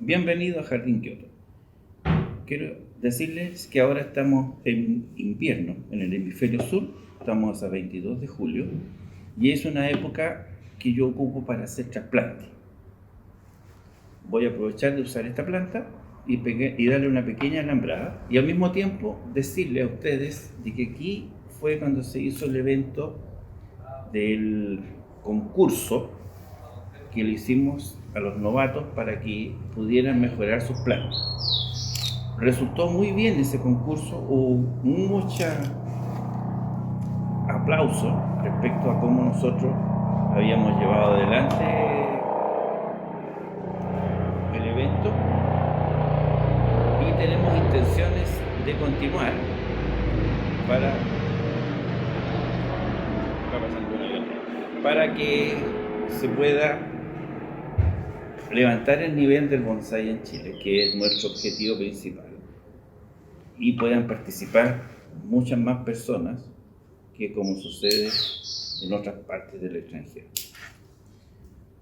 Bienvenido a Jardín Kioto. Quiero decirles que ahora estamos en invierno, en el hemisferio sur, estamos a 22 de julio, y es una época que yo ocupo para hacer trasplante. Voy a aprovechar de usar esta planta y darle una pequeña alambrada, y al mismo tiempo decirle a ustedes de que aquí fue cuando se hizo el evento del concurso que le hicimos a los novatos para que pudieran mejorar sus plantas. Resultó muy bien ese concurso, hubo mucho aplauso respecto a cómo nosotros habíamos llevado adelante el evento y tenemos intenciones de continuar para que se pueda levantar el nivel del bonsái en Chile, que es nuestro objetivo principal, y puedan participar muchas más personas que como sucede en otras partes del extranjero.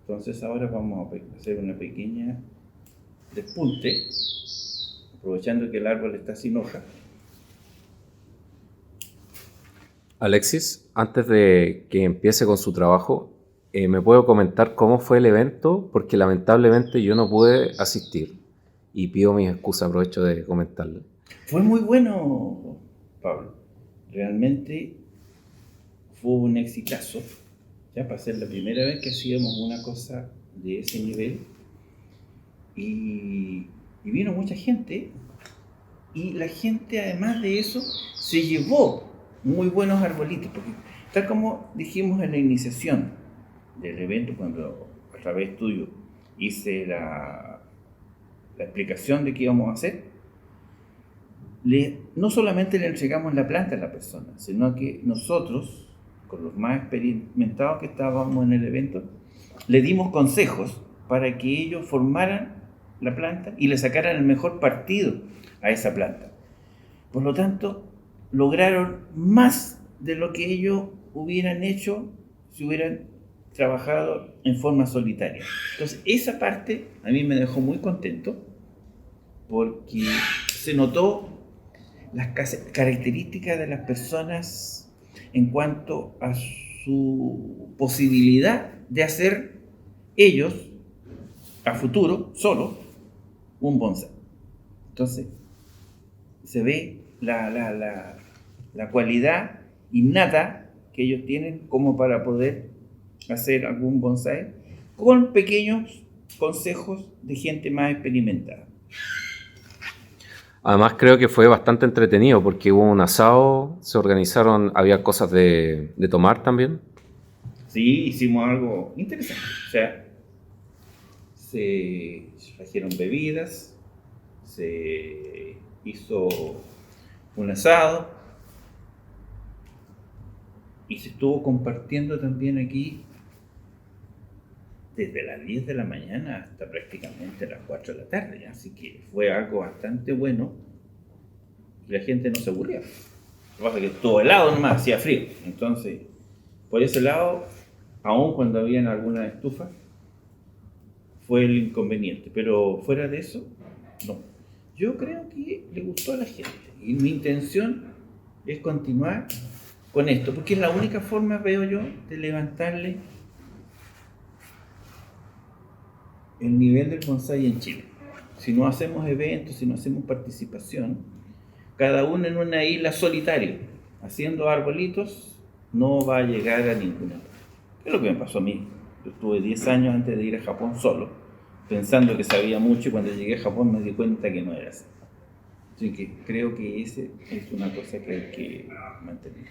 Entonces ahora vamos a hacer una pequeña despunte, aprovechando que el árbol está sin hoja. Alexis, antes de que empiece con su trabajo, ¿me puedo comentar cómo fue el evento? Porque lamentablemente yo no pude asistir y pido mis excusas, aprovecho de comentarle. Fue muy bueno, Pablo. Realmente fue un exitazo. Ya para ser la primera vez que hacíamos una cosa de ese nivel. Y vino mucha gente. Y la gente, además de eso, se llevó muy buenos arbolitos. Porque tal como dijimos en la iniciación del evento, cuando a través tuyo hice la explicación de qué íbamos a hacer, no solamente le entregamos la planta a la persona, sino que nosotros, con los más experimentados que estábamos en el evento, le dimos consejos para que ellos formaran la planta y le sacaran el mejor partido a esa planta. Por lo tanto, lograron más de lo que ellos hubieran hecho si hubieran trabajado en forma solitaria. Entonces, esa parte a mí me dejó muy contento porque se notó las características de las personas en cuanto a su posibilidad de hacer ellos a futuro, solo, un bonsái. Entonces, se ve la cualidad innata que ellos tienen como para poder hacer algún bonsái con pequeños consejos de gente más experimentada. Además creo que fue bastante entretenido porque hubo un asado, se organizaron, había cosas de tomar también. Sí, hicimos algo interesante. O sea, se trajeron bebidas, se hizo un asado y se estuvo compartiendo también aquí desde las 10 de la mañana hasta prácticamente las 4 de la tarde. Así que fue algo bastante bueno y la gente no se aburría. Lo que pasa es que todo helado nomás, hacía frío. Entonces, por ese lado, aun cuando habían alguna estufa, fue el inconveniente. Pero fuera de eso, no. Yo creo que le gustó a la gente. Y mi intención es continuar con esto, porque es la única forma, veo yo, de levantarle el nivel del bonsái en Chile. Si no hacemos eventos, si no hacemos participación, cada uno en una isla solitaria, haciendo arbolitos, no va a llegar a ninguna parte. Es lo que me pasó a mí. Yo estuve 10 años antes de ir a Japón solo, pensando que sabía mucho, y cuando llegué a Japón me di cuenta que no era así. Así que creo que esa es una cosa que hay que mantener.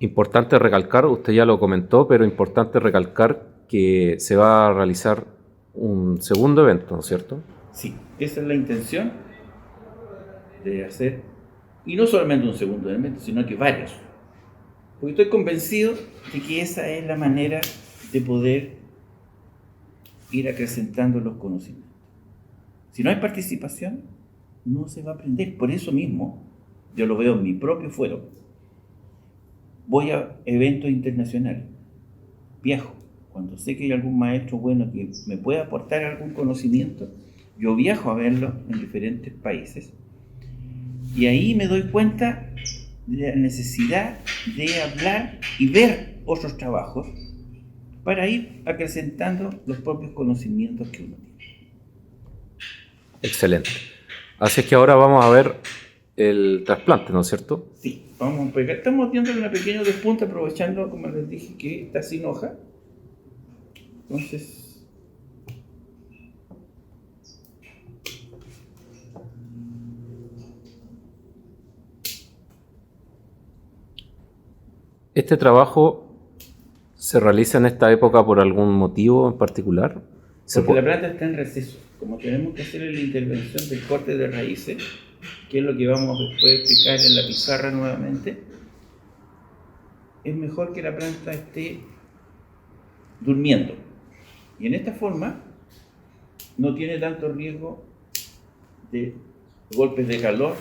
Importante recalcar, usted ya lo comentó, pero importante recalcar que se va a realizar un segundo evento, ¿no es cierto? Sí, esa es la intención de hacer, y no solamente un segundo evento, sino que varios. Porque estoy convencido de que esa es la manera de poder ir acrecentando los conocimientos. Si no hay participación, no se va a aprender. Por eso mismo, yo lo veo en mi propio fuero. Voy a eventos internacionales, viajo. Cuando sé que hay algún maestro bueno que me pueda aportar algún conocimiento, Yo viajo a verlo en diferentes países y ahí me doy cuenta de la necesidad de hablar y ver otros trabajos para ir acrecentando los propios conocimientos que uno tiene. Excelente. Así es que ahora vamos a ver el trasplante, ¿no es cierto? Sí, vamos a pegar. Estamos viendo una pequeña despunta aprovechando, como les dije, que está sin hoja. Entonces, ¿Este trabajo se realiza en esta época por algún motivo en particular? porque la planta está en receso. Como tenemos que hacer la intervención del corte de raíces, que es lo que vamos después a explicar en la pizarra nuevamente, es mejor que la planta esté durmiendo. Y en esta forma no tiene tanto riesgo de golpes de calor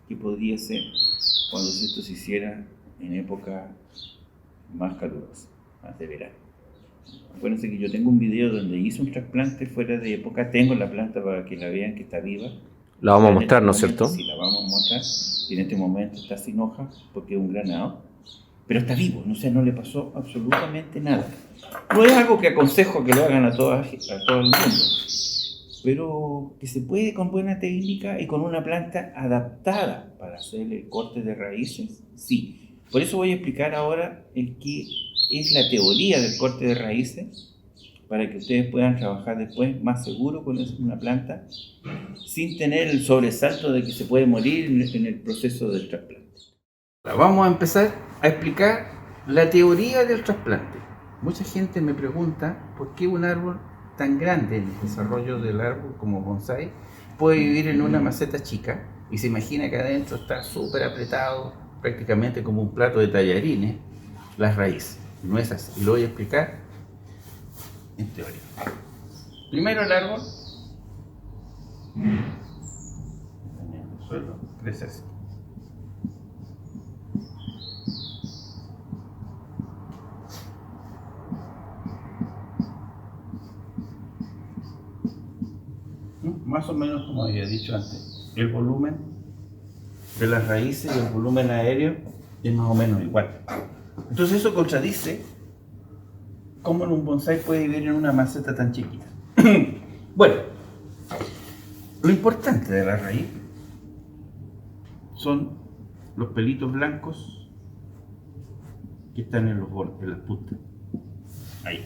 que podría ser cuando esto se hiciera en época más calurosa, más de verano. Acuérdense que yo tengo un video donde hice un trasplante fuera de época. Tengo la planta para que la vean que está viva. La vamos a mostrar, ¿no es cierto? Sí, la vamos a mostrar. Y en este momento está sin hoja porque es un granado. Pero está vivo, o sea, no le pasó absolutamente nada. No es algo que aconsejo que lo hagan a todo el mundo, pero que se puede con buena técnica y con una planta adaptada para hacer el corte de raíces, sí. Por eso voy a explicar ahora qué es la teoría del corte de raíces, para que ustedes puedan trabajar después más seguro con una planta, sin tener el sobresalto de que se puede morir en el proceso del trasplante. Vamos a empezar a explicar la teoría del trasplante. Mucha gente me pregunta por qué un árbol tan grande en el desarrollo del árbol como bonsái puede vivir en una maceta chica y se imagina que adentro está súper apretado, prácticamente como un plato de tallarines, las raíces. No es así. Y lo voy a explicar en teoría. Primero el árbol en el suelo crece así. Más o menos como había dicho antes, el volumen de las raíces y el volumen aéreo es más o menos igual. Entonces eso contradice cómo un bonsái puede vivir en una maceta tan chiquita. Bueno, lo importante de la raíz son los pelitos blancos que están en los bordes, en las puntas. Ahí.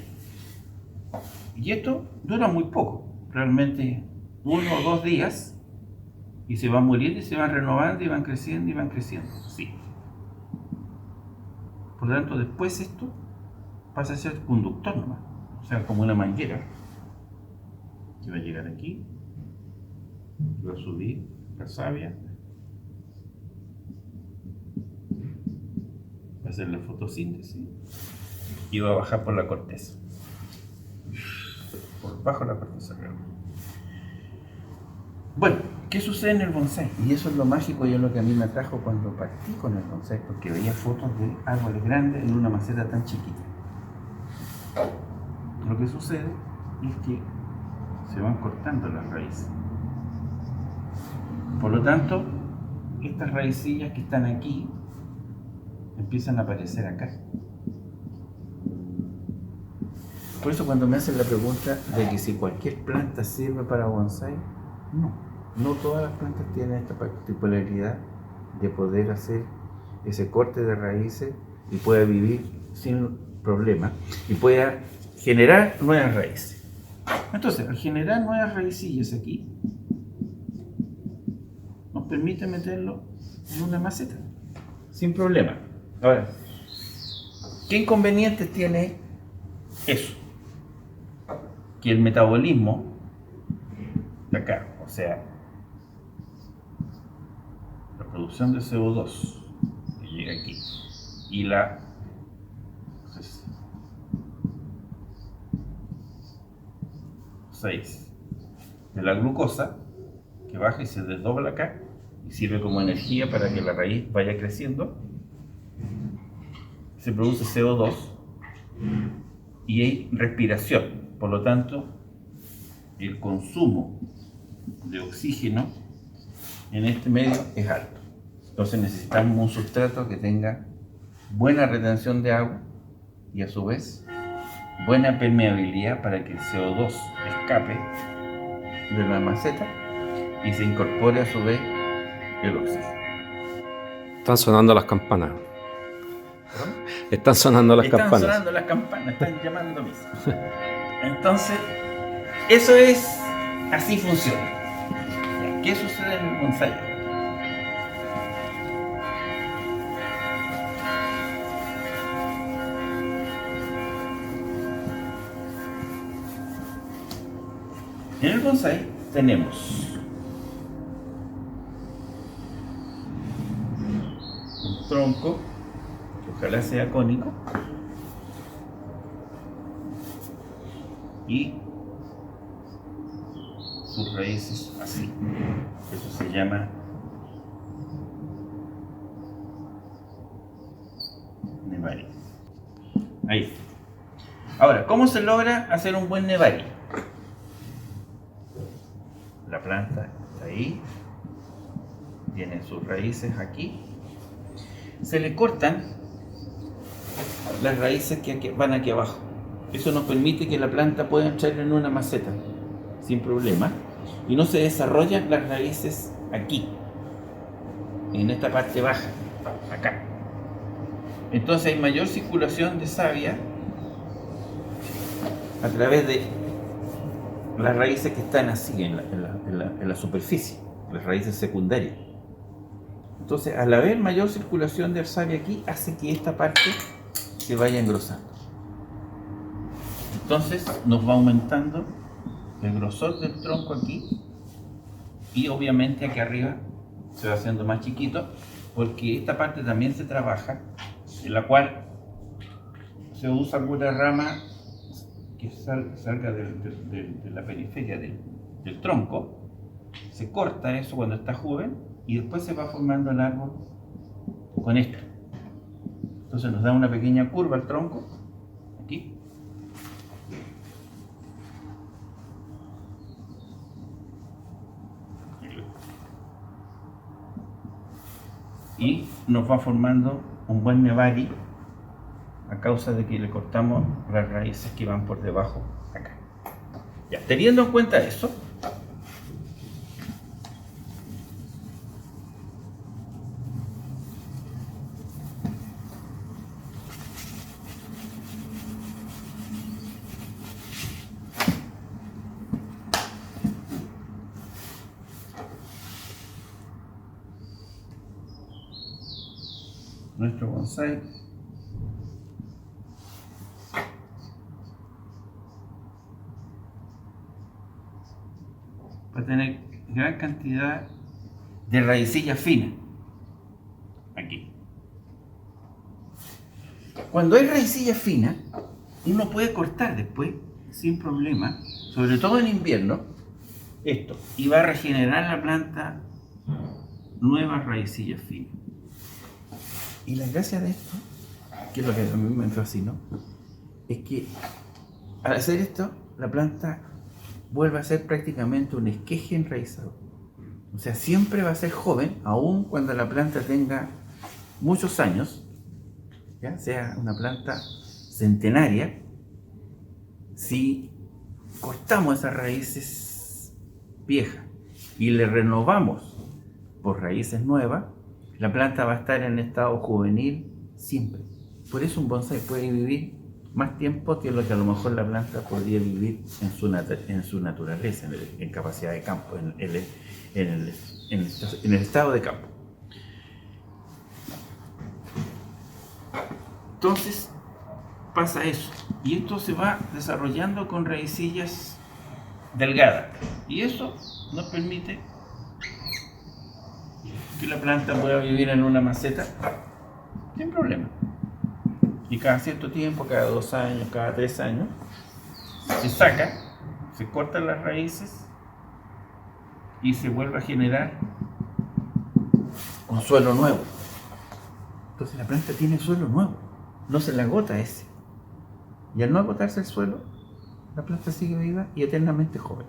Y esto dura muy poco, realmente 1 o 2 días, y se van muriendo y se van renovando y van creciendo y van creciendo. Sí. Por lo tanto, después esto pasa a ser conductor nomás, o sea, como una manguera que va a llegar aquí, va a subir la savia, va a hacer la fotosíntesis y va a bajar por la corteza, por bajo la corteza real. Bueno, ¿qué sucede en el bonsái? Y eso es lo mágico y es lo que a mí me atrajo cuando partí con el bonsái, porque veía fotos de árboles grandes en una maceta tan chiquita. Lo que sucede es que se van cortando las raíces. Por lo tanto, estas raicillas que están aquí empiezan a aparecer acá. Por eso cuando me hacen la pregunta de que si cualquier planta sirve para bonsái, no todas las plantas tienen esta particularidad de poder hacer ese corte de raíces y pueda vivir sin problema y pueda generar nuevas raíces. Entonces, al generar nuevas raicillas aquí, nos permite meterlo en una maceta sin problema. Ahora, ¿qué inconvenientes tiene eso? Que el metabolismo de acá, o sea, la producción de CO2 que llega aquí y la de la glucosa que baja y se desdobla acá y sirve como energía para que la raíz vaya creciendo, se produce CO2 y hay respiración. Por lo tanto, el consumo de oxígeno en este medio es alto. Entonces necesitamos un sustrato que tenga buena retención de agua y a su vez buena permeabilidad para que el CO2 escape de la maceta y se incorpore a su vez el oxígeno. Están sonando las campanas. Están sonando las campanas. Están sonando las campanas, están llamando a misa. Entonces, eso es, así funciona. ¿Qué sucede en el bonsái? En el bonsái tenemos un tronco, que ojalá sea cónico, y sus raíces así. Eso se llama nevari. Ahí está. Ahora, ¿cómo se logra hacer un buen nevari? La planta está ahí, tiene sus raíces aquí. Se le cortan las raíces que van aquí abajo. Eso nos permite que la planta pueda entrar en una maceta sin problema y no se desarrollan las raíces aquí, en esta parte baja, acá. Entonces hay mayor circulación de savia a través de las raíces que están así en la superficie, las raíces secundarias. Entonces, al haber mayor circulación de savia aquí, hace que esta parte se vaya engrosando. Entonces, nos va aumentando el grosor del tronco aquí y obviamente aquí arriba se va haciendo más chiquito porque esta parte también se trabaja, en la cual se usa alguna rama que salga de la periferia del tronco, se corta eso cuando está joven y después se va formando el árbol con esto. Entonces nos da una pequeña curva al tronco, aquí. Y nos va formando un buen nevari a causa de que le cortamos las raíces que van por debajo acá. Ya, teniendo en cuenta eso, nuestro bonsái va a tener gran cantidad de raicillas finas aquí. Cuando hay raicillas finas, uno puede cortar después sin problema, sobre todo en invierno, esto, y va a regenerar la planta nuevas raicillas finas. Y la gracia de esto, que es lo que a mí me fascinó, es que al hacer esto, la planta vuelve a ser prácticamente un esqueje enraizado. O sea, siempre va a ser joven, aun cuando la planta tenga muchos años, ¿ya? Sea una planta centenaria. Si cortamos esas raíces viejas y le renovamos por raíces nuevas, la planta va a estar en estado juvenil siempre. Por eso un bonsái puede vivir más tiempo que lo que a lo mejor la planta podría vivir en su naturaleza, en capacidad de campo, en el estado de campo. Entonces pasa eso, y esto se va desarrollando con raicillas delgadas, y eso nos permite que la planta pueda vivir en una maceta sin problema. Y cada cierto tiempo, cada 2 años, cada 3 años, se saca, se cortan las raíces y se vuelve a generar un suelo nuevo. Entonces la planta tiene suelo nuevo, no se le agota ese. Y al no agotarse el suelo, la planta sigue viva y eternamente joven.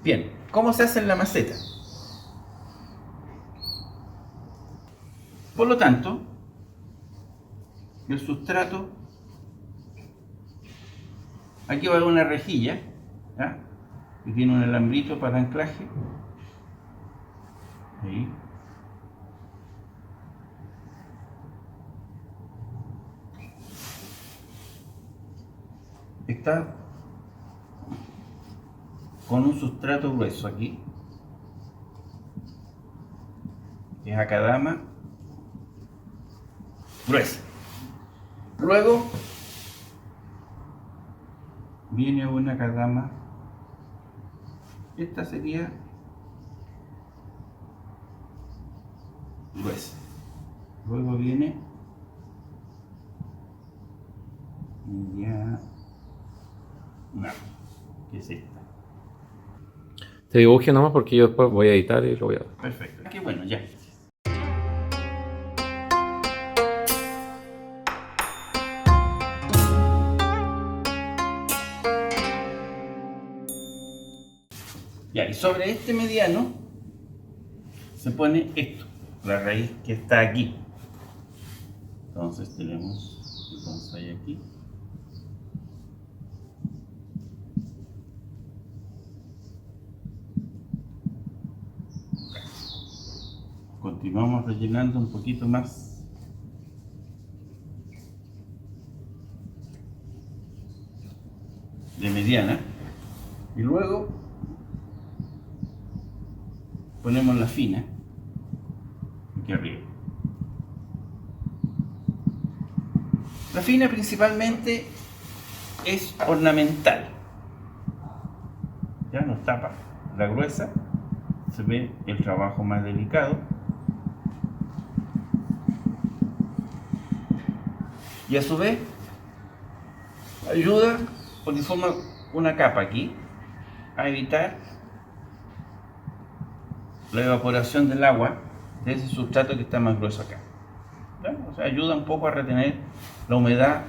Bien, ¿cómo se hace en la maceta? Por lo tanto, el sustrato, aquí va una rejilla, ¿ya? Que tiene un alambrito para anclaje. Ahí. Está con un sustrato grueso aquí, que es acadama gruesa. Luego viene una acadama, esta sería gruesa. Luego viene ya una, que es esta. Te dibuje nomás porque yo después voy a editar y lo voy a ver. Perfecto. Qué bueno, ya. Ya, y sobre este mediano se pone esto, la raíz que está aquí. Entonces tenemos el bonsai aquí. Continuamos rellenando un poquito más. De mediana. Y luego ponemos la fina aquí arriba. La fina principalmente es ornamental. Ya nos tapa. La gruesa se ve el trabajo más delicado. Y a su vez ayuda porque forma una capa aquí a evitar la evaporación del agua de ese sustrato que está más grueso acá. ¿Ya? O sea, ayuda un poco a retener la humedad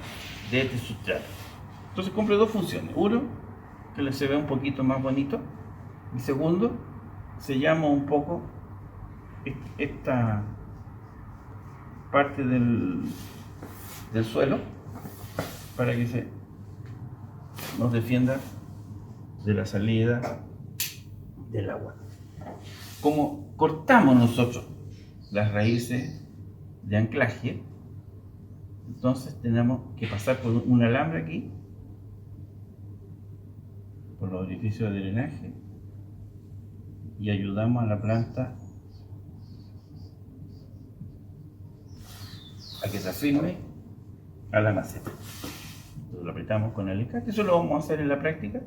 de este sustrato. Entonces cumple dos funciones. Uno, que se vea un poquito más bonito. Y segundo, sellamos un poco esta parte del suelo para que nos defienda de la salida del agua. Como cortamos nosotros las raíces de anclaje, entonces tenemos que pasar por un alambre aquí, por los orificios de drenaje, y ayudamos a la planta a que se afirme a la maceta. Entonces lo apretamos con el alicate. Eso lo vamos a hacer en la práctica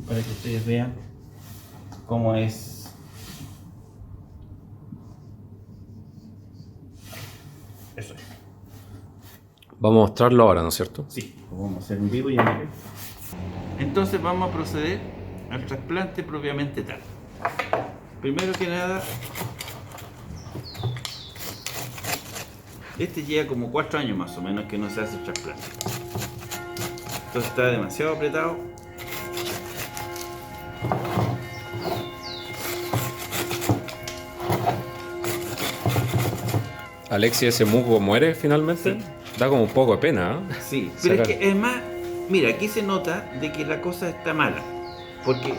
para que ustedes vean cómo es. Eso es. Vamos a mostrarlo ahora, ¿no es cierto? Sí, lo vamos a hacer en vivo y en directo. Entonces vamos a proceder al trasplante propiamente tal. Primero que nada, este lleva como 4 años más o menos que no se hace el trasplante. Entonces está demasiado apretado. Alexia, ese musgo muere finalmente. Sí. Da como un poco de pena, ¿eh? Sí, pero Sacar. es que es más, mira, aquí se nota de que la cosa está mala, porque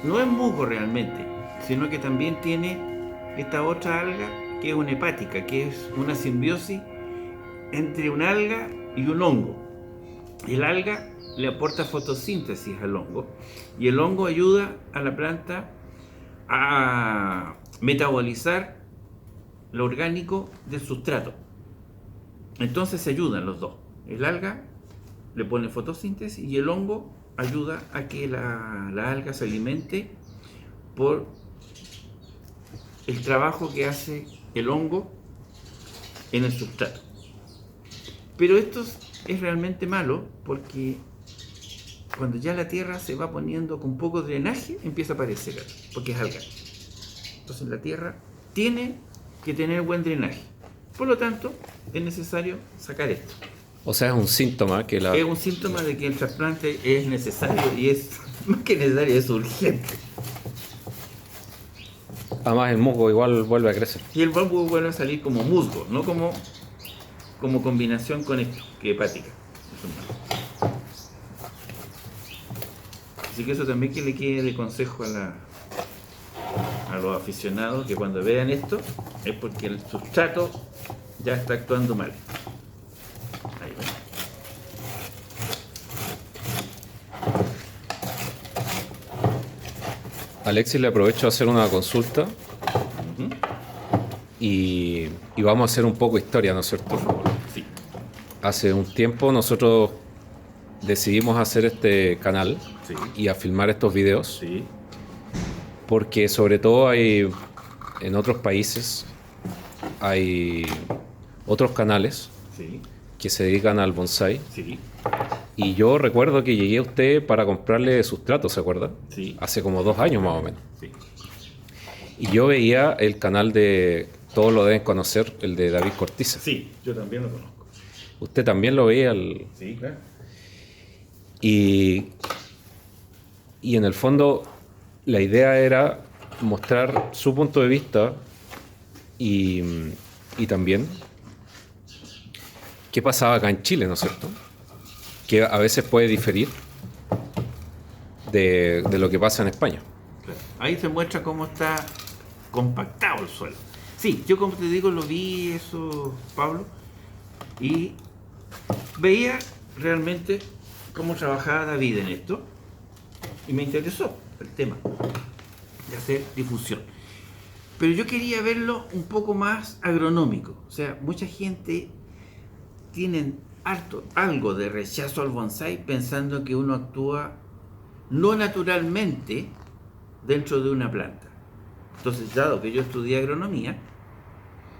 no es musgo realmente, sino que también tiene esta otra alga que es una hepática, que es una simbiosis entre una alga y un hongo. El alga le aporta fotosíntesis al hongo y el hongo ayuda a la planta a metabolizar lo orgánico del sustrato. Entonces se ayudan los dos. El alga le pone fotosíntesis y el hongo ayuda a que la alga se alimente por el trabajo que hace el hongo en el sustrato. Pero esto es realmente malo porque cuando ya la tierra se va poniendo con poco drenaje empieza a aparecer, porque es alga. Entonces la tierra tiene que tener buen drenaje. Por lo tanto, es necesario sacar esto. O sea, es un síntoma que la... Es un síntoma de que el trasplante es necesario y es más que necesario, es urgente. Además el musgo igual vuelve a crecer. Y el bulbo vuelve a salir como musgo, no como combinación con esto, que hepática. Eso es malo. Así que eso también que le quede de consejo a los aficionados, que cuando vean esto es porque el sustrato ya está actuando mal. Ahí va. Alexis, le aprovecho a hacer una consulta y vamos a hacer un poco de historia, ¿no es cierto? Por favor, sí. Hace un tiempo nosotros decidimos hacer este canal Sí. y a filmar estos videos Sí. porque sobre todo hay en otros países hay otros canales Sí. que se dedican al bonsai Sí. y yo recuerdo que llegué a usted para comprarle sustrato, ¿se acuerda? Sí. Hace como 2 años más o menos. Sí. Y yo veía el canal de, todos lo deben conocer, el de David Cortiza. Sí, yo también lo conozco. Usted también lo veía Sí, claro. y en el fondo la idea era mostrar su punto de vista y también qué pasaba acá en Chile, ¿no es cierto? Que a veces puede diferir de lo que pasa en España. Claro. Ahí se muestra cómo está compactado el suelo. Sí, yo como te digo lo vi eso, Pablo, y veía realmente cómo trabajaba David en esto y me interesó el tema de hacer difusión. Pero yo quería verlo un poco más agronómico. O sea, mucha gente tiene algo de rechazo al bonsai pensando que uno actúa no naturalmente dentro de una planta. Entonces, dado que yo estudié agronomía,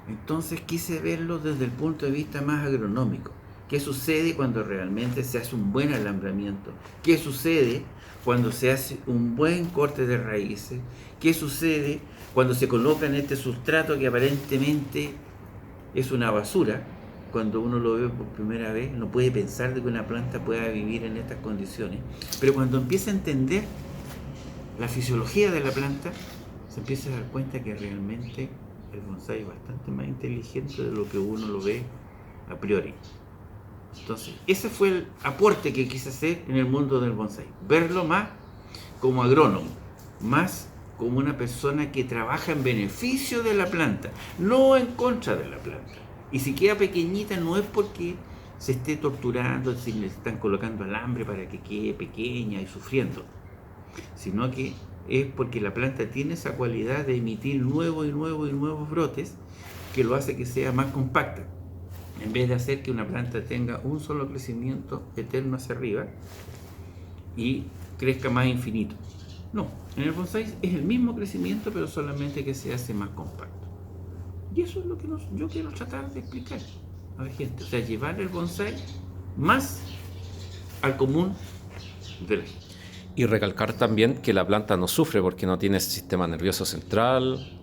entonces quise verlo desde el punto de vista más agronómico. ¿Qué sucede cuando realmente se hace un buen alambramiento? ¿Qué sucede cuando se hace un buen corte de raíces? ¿Qué sucede cuando se coloca en este sustrato que aparentemente es una basura? Cuando uno lo ve por primera vez, no puede pensar de que una planta pueda vivir en estas condiciones. Pero cuando empieza a entender la fisiología de la planta, se empieza a dar cuenta que realmente el bonsai es bastante más inteligente de lo que uno lo ve a priori. Entonces, ese fue el aporte que quise hacer en el mundo del bonsai. Verlo más como agrónomo, más como una persona que trabaja en beneficio de la planta, no en contra de la planta. Y si queda pequeñita no es porque se esté torturando, si le están colocando alambre para que quede pequeña y sufriendo, sino que es porque la planta tiene esa cualidad de emitir nuevos brotes que lo hace que sea más compacta. En vez de hacer que una planta tenga un solo crecimiento eterno hacia arriba y crezca más infinito. No, en el bonsai es el mismo crecimiento, pero solamente que se hace más compacto. Y eso es lo que yo quiero tratar de explicar a la gente. O sea, llevar el bonsai más al común de la gente. Y recalcar también que la planta no sufre porque no tiene sistema nervioso central,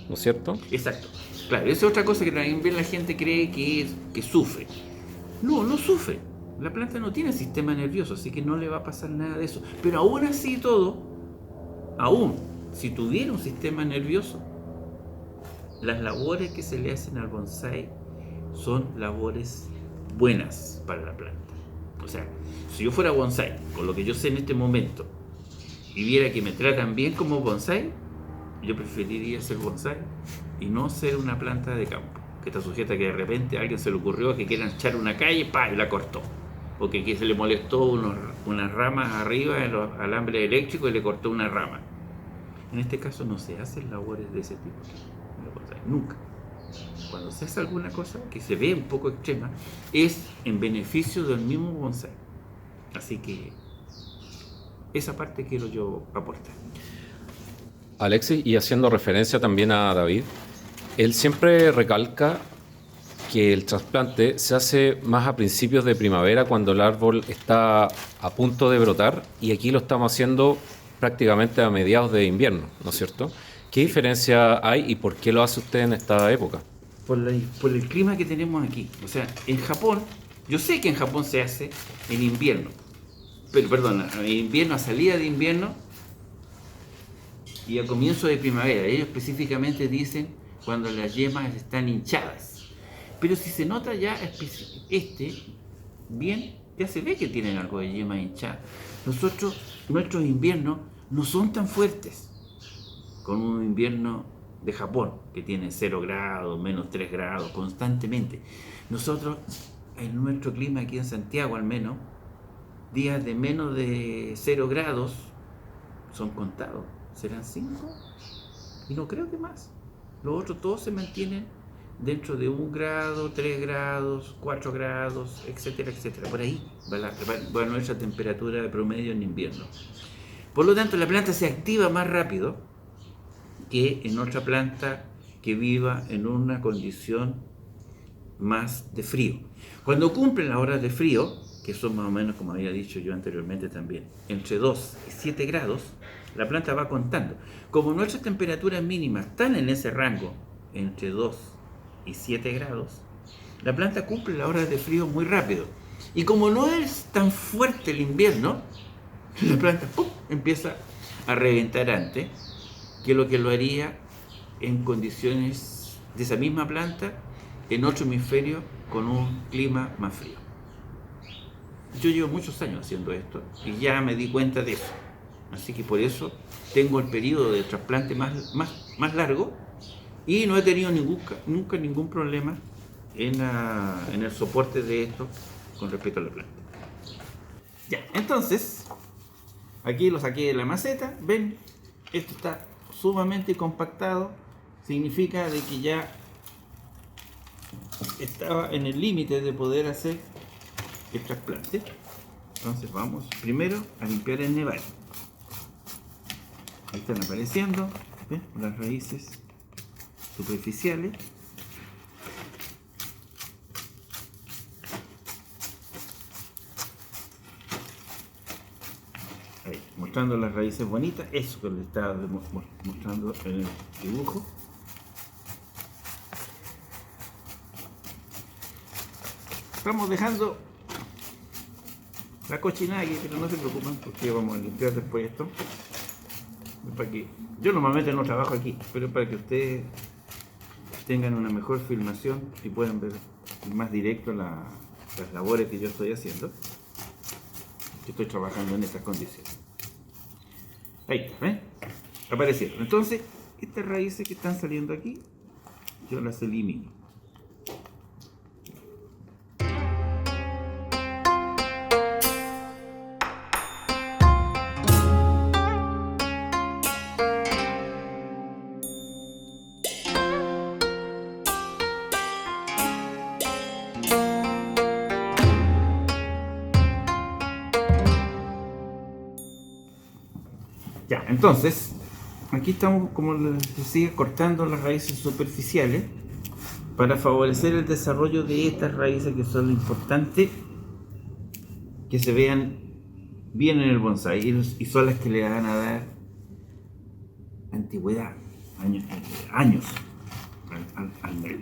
¿no es cierto? Exacto. Claro, esa es otra cosa que también la gente cree que sufre. No, no sufre. La planta no tiene sistema nervioso, así que no le va a pasar nada de eso. Pero aún así todo, aún si tuviera un sistema nervioso, las labores que se le hacen al bonsai son labores buenas para la planta. O sea, si yo fuera bonsai, con lo que yo sé en este momento, y viera que me tratan bien como bonsai, yo preferiría ser bonsai y no ser una planta de campo, que está sujeta a que de repente a alguien se le ocurrió que quieran echar una calle, ¡pah!, y la cortó. O que se le molestó unas ramas arriba en los alambres eléctricos y le cortó una rama. En este caso no se hacen labores de ese tipo en los bonsai, nunca. Cuando se hace alguna cosa que se ve un poco extrema, es en beneficio del mismo bonsai. Así que esa parte quiero yo aportar. Alexis, y haciendo referencia también a David, él siempre recalca que el trasplante se hace más a principios de primavera cuando el árbol está a punto de brotar y aquí lo estamos haciendo prácticamente a mediados de invierno, ¿no es cierto? ¿Qué diferencia hay y por qué lo hace usted en esta época? Por el clima que tenemos aquí. O sea, en Japón, yo sé que en Japón se hace en invierno, pero perdón, en invierno, a salida de invierno, y a comienzo de primavera. Ellos específicamente dicen cuando las yemas están hinchadas. Pero si se nota ya bien, ya se ve que tienen algo de yema hinchada. Nuestros inviernos no son tan fuertes como un invierno de Japón, que tiene 0 grados, menos 3 grados constantemente. Nosotros, en nuestro clima aquí en Santiago al menos, días de menos de 0 grados son contados. ¿Serán 5? Y no creo que más. Los otros todos se mantienen dentro de 1 grado, 3 grados, 4 grados, etcétera, etcétera. Por ahí va nuestra temperatura de promedio en invierno. Por lo tanto, la planta se activa más rápido que en otra planta que viva en una condición más de frío. Cuando cumplen las horas de frío, que son más o menos, como había dicho yo anteriormente también, entre 2 y 7 grados, la planta va contando. Como nuestras temperaturas mínimas están en ese rango, entre 2 y 7 grados, la planta cumple las horas de frío muy rápido. Y como no es tan fuerte el invierno, la planta empieza a reventar antes que lo haría en condiciones de esa misma planta en otro hemisferio con un clima más frío. Yo llevo muchos años haciendo esto y ya me di cuenta de eso. Así que por eso tengo el periodo de trasplante más largo y no he tenido nunca ningún problema en el soporte de esto con respecto a la planta. Ya, entonces, aquí lo saqué de la maceta. Ven, esto está sumamente compactado. Significa de que ya estaba en el límite de poder hacer el trasplante. Entonces vamos primero a limpiar el neval. Ahí están apareciendo, ¿ven? Las raíces superficiales. Ahí, mostrando las raíces bonitas, eso que les estaba mostrando en el dibujo. Estamos dejando la cochinada aquí, pero no se preocupen porque vamos a limpiar después esto. Para que, yo normalmente no trabajo aquí, pero para que ustedes tengan una mejor filmación y puedan ver más directo las labores que yo estoy haciendo. Estoy trabajando en estas condiciones. Ahí está, ¿ven? Aparecieron. Entonces, estas raíces que están saliendo aquí, yo las elimino. Ya, entonces, aquí estamos, como les decía, cortando las raíces superficiales para favorecer el desarrollo de estas raíces que son lo importante que se vean bien en el bonsái y son las que le van a dar antigüedad, años al medio.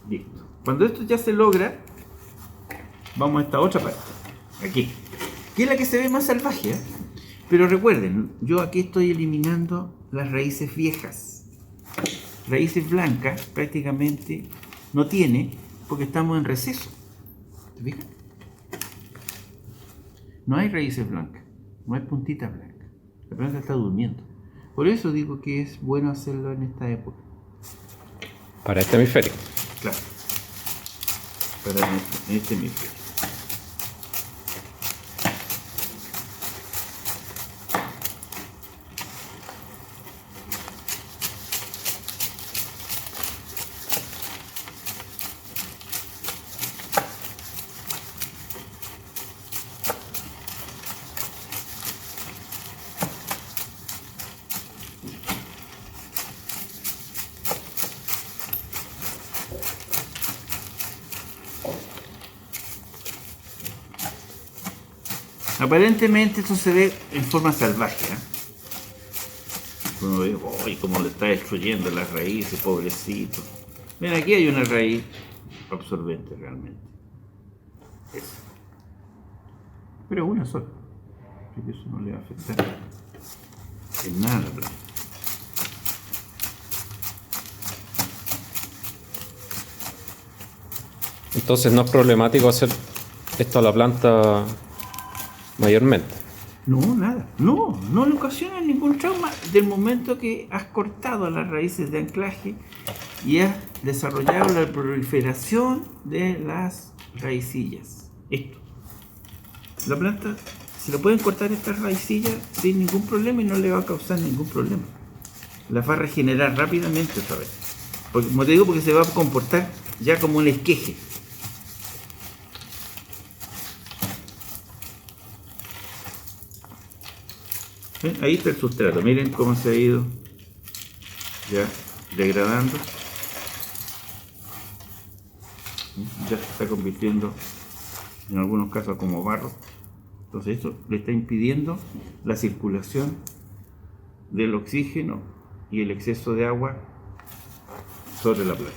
Listo. Cuando esto ya se logra, vamos a esta otra parte, aquí, que es la que se ve más salvaje, ¿eh? Pero recuerden, yo aquí estoy eliminando las raíces viejas. Raíces blancas prácticamente no tiene porque estamos en receso. ¿Te fijas? No hay raíces blancas, no hay puntitas blancas. La planta está durmiendo. Por eso digo que es bueno hacerlo en esta época. Para este hemisferio. Claro, para en este hemisferio. Aparentemente esto se ve en forma salvaje, ¿eh? Uno ve, ¡ay, cómo le está destruyendo las raíces, pobrecito! Ven, aquí hay una raíz absorbente realmente. Eso. Pero una sola. Así que eso no le va a afectar en nada a la planta. Entonces no es problemático hacer esto a la planta mayormente. No, nada. No le ocasiona ningún trauma del momento que has cortado las raíces de anclaje y has desarrollado la proliferación de las raicillas. Esto. La planta, se le pueden cortar estas raicillas sin ningún problema y no le va a causar ningún problema. Las va a regenerar rápidamente otra vez. Porque, como te digo, porque se va a comportar ya como un esqueje. ¿Ven? Ahí está el sustrato, miren cómo se ha ido ya degradando, ya se está convirtiendo en algunos casos como barro. Entonces esto le está impidiendo la circulación del oxígeno y el exceso de agua sobre la planta.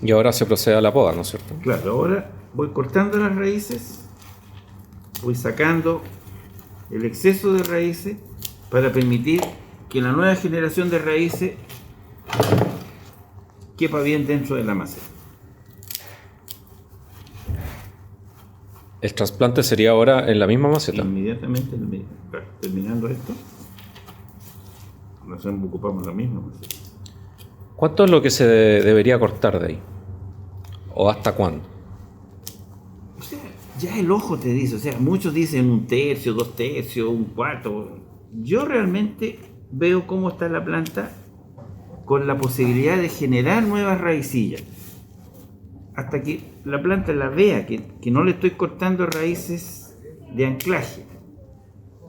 Y ahora se procede a la poda, ¿no es cierto? Claro, ahora voy cortando las raíces, voy sacando el exceso de raíces para permitir que la nueva generación de raíces quepa bien dentro de la maceta. El trasplante sería ahora en la misma maceta. Inmediatamente, claro, terminando esto, nos ocupamos la misma maceta. ¿Cuánto es lo que se debería cortar de ahí? ¿O hasta cuándo? O sea, ya el ojo te dice, o sea, muchos dicen 1/3, 2/3, 1/4. Yo realmente veo cómo está la planta con la posibilidad de generar nuevas raicillas. Hasta que la planta la vea, que no le estoy cortando raíces de anclaje,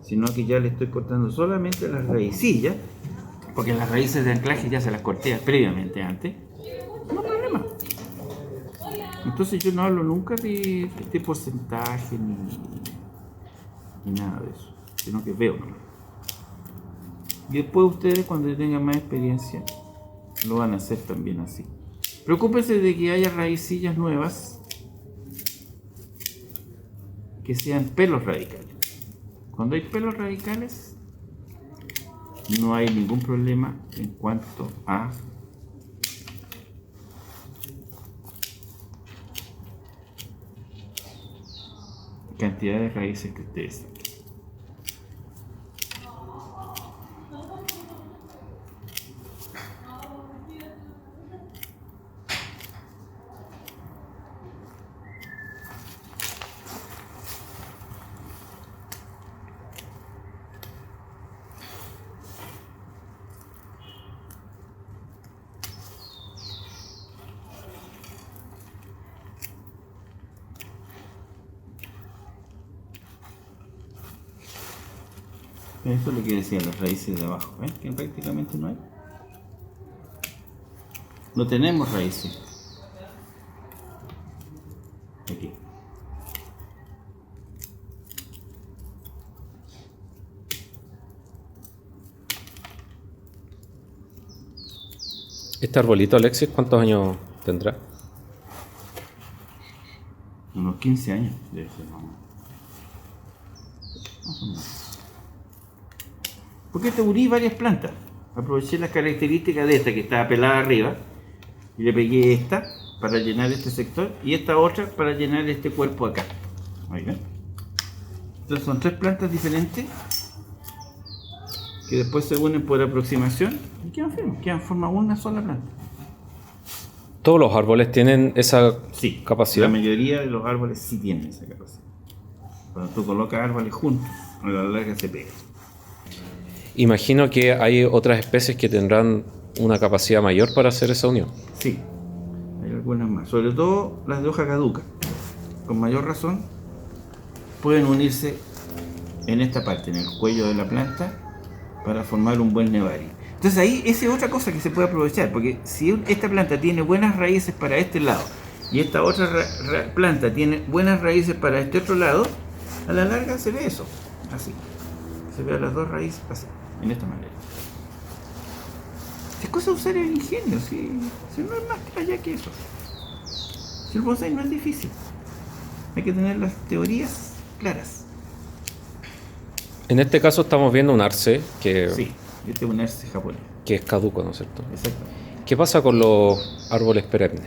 sino que ya le estoy cortando solamente las raicillas, porque las raíces de anclaje ya se las corté previamente antes. No hay problema. Entonces yo no hablo nunca de porcentaje ni nada de eso, sino que veo nomás. Y después ustedes, cuando tengan más experiencia, lo van a hacer también así. Preocúpense de que haya raicillas nuevas que sean pelos radicales. Cuando hay pelos radicales, no hay ningún problema en cuanto a cantidad de raíces que ustedes saquen. Eso es lo que decían las raíces de abajo, ¿ven? Que prácticamente no hay. No tenemos raíces. Aquí. Este arbolito, Alexis, ¿cuántos años tendrá? Unos 15 años debe ser, más o menos. Porque te uní varias plantas. Aproveché las características de esta que estaba pelada arriba y le pegué esta para llenar este sector y esta otra para llenar este cuerpo acá. Ahí ven. Entonces son 3 plantas diferentes que después se unen por aproximación y quedan forma una sola planta. ¿Todos los árboles tienen esa capacidad? La mayoría de los árboles sí tienen esa capacidad. Cuando tú colocas árboles juntos, a la larga se pegan. Imagino que hay otras especies que tendrán una capacidad mayor para hacer esa unión. Sí, hay algunas más, sobre todo las de hoja caduca. Con mayor razón pueden unirse en esta parte, en el cuello de la planta, para formar un buen nevari. Entonces ahí esa es otra cosa que se puede aprovechar, porque si esta planta tiene buenas raíces para este lado y esta otra planta tiene buenas raíces para este otro lado, a la larga se ve eso, así. Se ve a las dos raíces así, en esta manera. Es cosa de usar el ingenio, si no es más allá que eso. Si el bonsai no es difícil, hay que tener las teorías claras. En este caso estamos viendo un arce Sí, este es un arce japonés. que es caduco, ¿no es cierto? Exacto. ¿Qué pasa con los árboles perennes?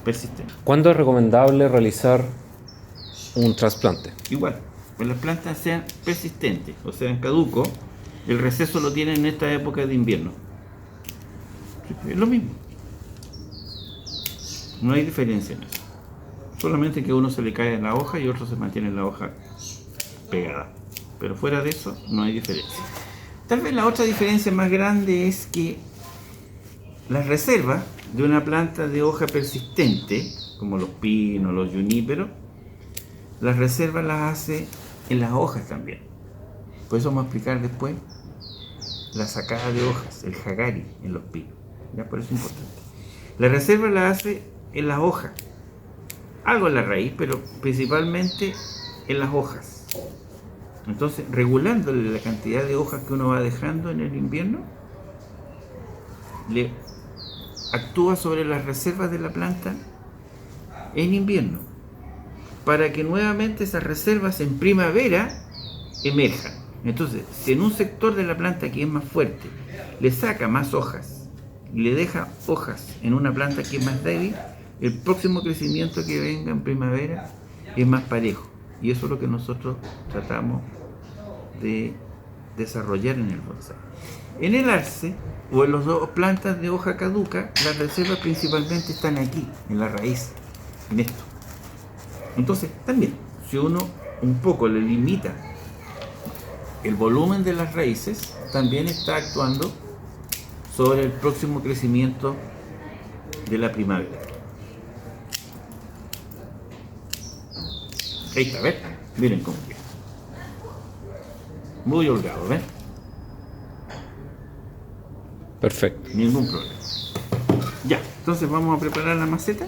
Persistente. ¿Cuándo es recomendable realizar un trasplante? Igual, pues las plantas sean persistentes, o sean caduco, el receso lo tienen en esta época de invierno. Es lo mismo. No hay diferencia en eso. Solamente que a uno se le cae en la hoja y otro se mantiene en la hoja pegada. Pero fuera de eso, no hay diferencia. Tal vez la otra diferencia más grande es que las reservas de una planta de hoja persistente, como los pinos, los juníperos, las reservas las hace en las hojas también. Por eso vamos a explicar después la sacada de hojas, el hagari en los pinos. Ya, por eso es importante. La reserva la hace en las hojas, algo en la raíz, pero principalmente en las hojas. Entonces, regulándole la cantidad de hojas que uno va dejando en el invierno, le actúa sobre las reservas de la planta en invierno, para que nuevamente esas reservas en primavera emerjan. Entonces, si en un sector de la planta que es más fuerte le saca más hojas y le deja hojas en una planta que es más débil, el próximo crecimiento que venga en primavera es más parejo. Y eso es lo que nosotros tratamos de desarrollar en el bonsai. En el arce o en las dos plantas de hoja caduca, las reservas principalmente están aquí, en la raíz, en esto. Entonces, también, si uno un poco le limita el volumen de las raíces, también está actuando sobre el próximo crecimiento de la primavera. Ahí está, ¿ven? Miren cómo queda. Muy holgado, ¿ven? Perfecto. Ningún problema. Ya, entonces vamos a preparar la maceta.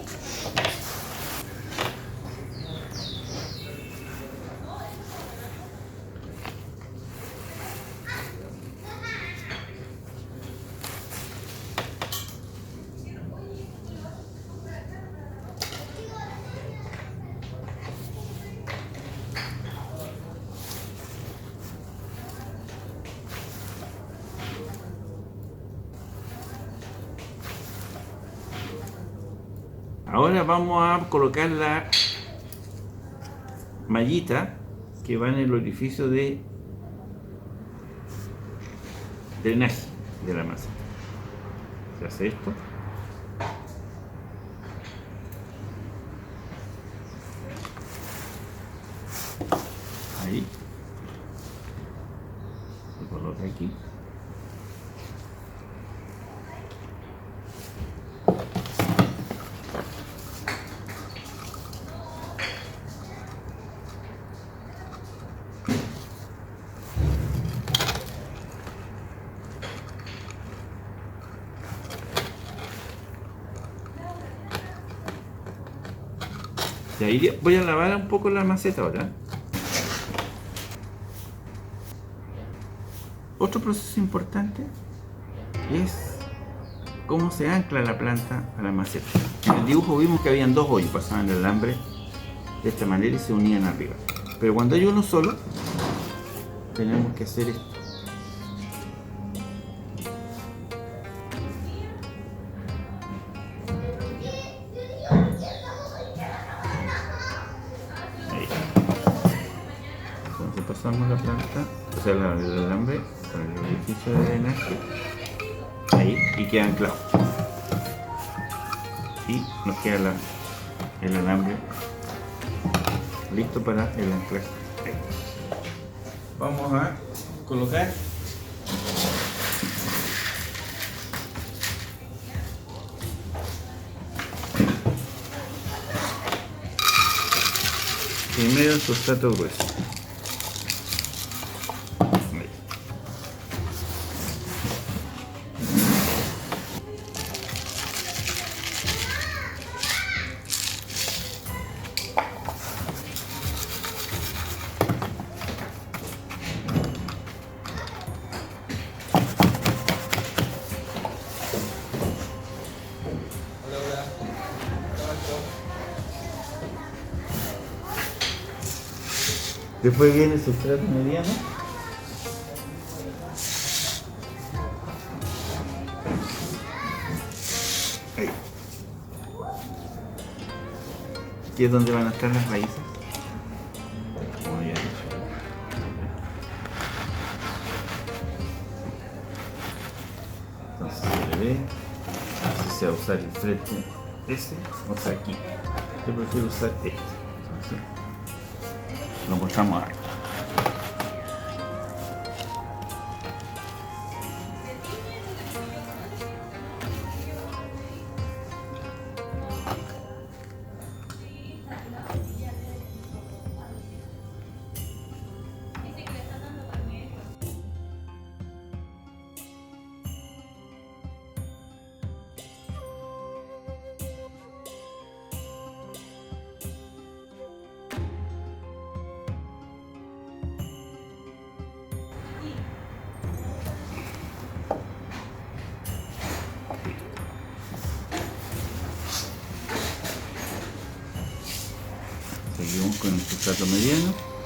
Ahora vamos a colocar la mallita que va en el orificio de drenaje de la masa. Se hace esto. Ahí. Se coloca aquí. Y ahí voy a lavar un poco la maceta ahora. Otro proceso importante es cómo se ancla la planta a la maceta. En el dibujo vimos que habían dos hoyos, pasaban el alambre de esta manera y se unían arriba. Pero cuando hay uno solo, tenemos que hacer esto. Ahí. Entonces pasamos la planta, o sea, el alambre con el orificio de drenaje. Ahí, y queda anclado. Y nos queda el alambre listo para el anclaje. Ahí. Vamos a colocar primero el sustrato grueso. Ahí. Después viene el sustrato mediano. Ahí. Aquí es donde van a estar las raíces. Como ya he dicho. Entonces se le ve. Si se va a usar el frente ese, o sea aquí. Yo prefiero usar este. Entonces, lo mostramos ahora. Seguimos con el sustrato mediano.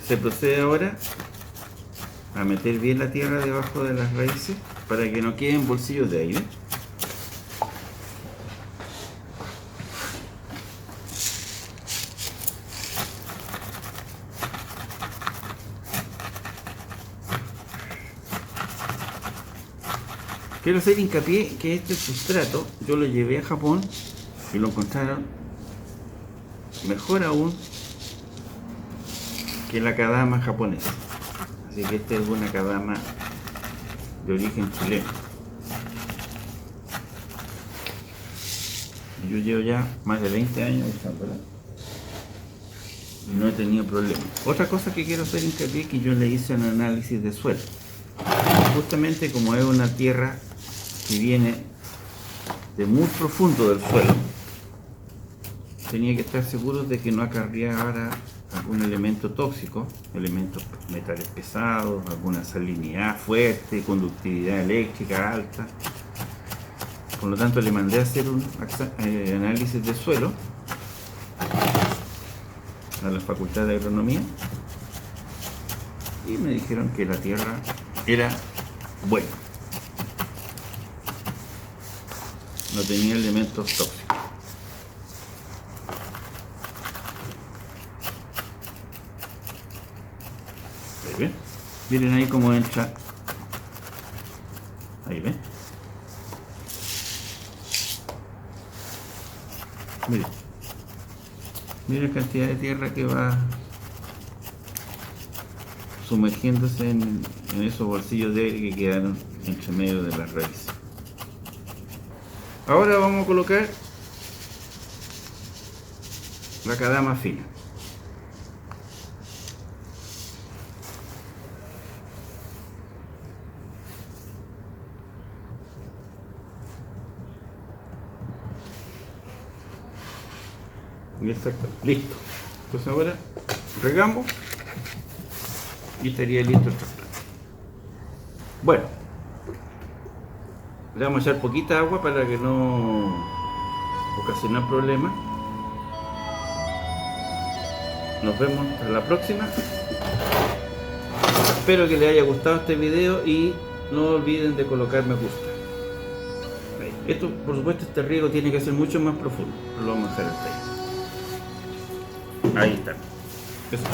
Se procede ahora a meter bien la tierra debajo de las raíces para que no queden bolsillos de aire. Quiero hacer hincapié que este sustrato yo lo llevé a Japón y lo encontraron mejor aún que la kadama japonesa. Así que esta es una kadama de origen chileno. Yo llevo ya más de 20 años usándola y no he tenido problemas. Otra cosa que quiero hacer hincapié es que yo le hice un análisis de suelo. Justamente como es una tierra que viene de muy profundo del suelo, tenía que estar seguro de que no acarreara algún elemento tóxico, elementos metales pesados, alguna salinidad fuerte, conductividad eléctrica alta. Por lo tanto le mandé a hacer un análisis de suelo a la Facultad de Agronomía y me dijeron que la tierra era buena, no tenía elementos tóxicos. ¿Ven? Miren ahí cómo entra. Ahí ven. Miren. Miren la cantidad de tierra que va sumergiéndose en esos bolsillos de aire que quedaron entre medio de las raíces. Ahora vamos a colocar la kadama fina. Exacto, listo. Entonces ahora regamos y estaría listo el trasplante. Bueno, le vamos a echar poquita agua para que no ocasionar problemas. Nos vemos en la próxima. Espero que les haya gustado este video y no olviden de colocar me gusta. Esto, por supuesto, este riego tiene que ser mucho más profundo. Lo vamos a dejar hasta ahí. Ahí está. Eso.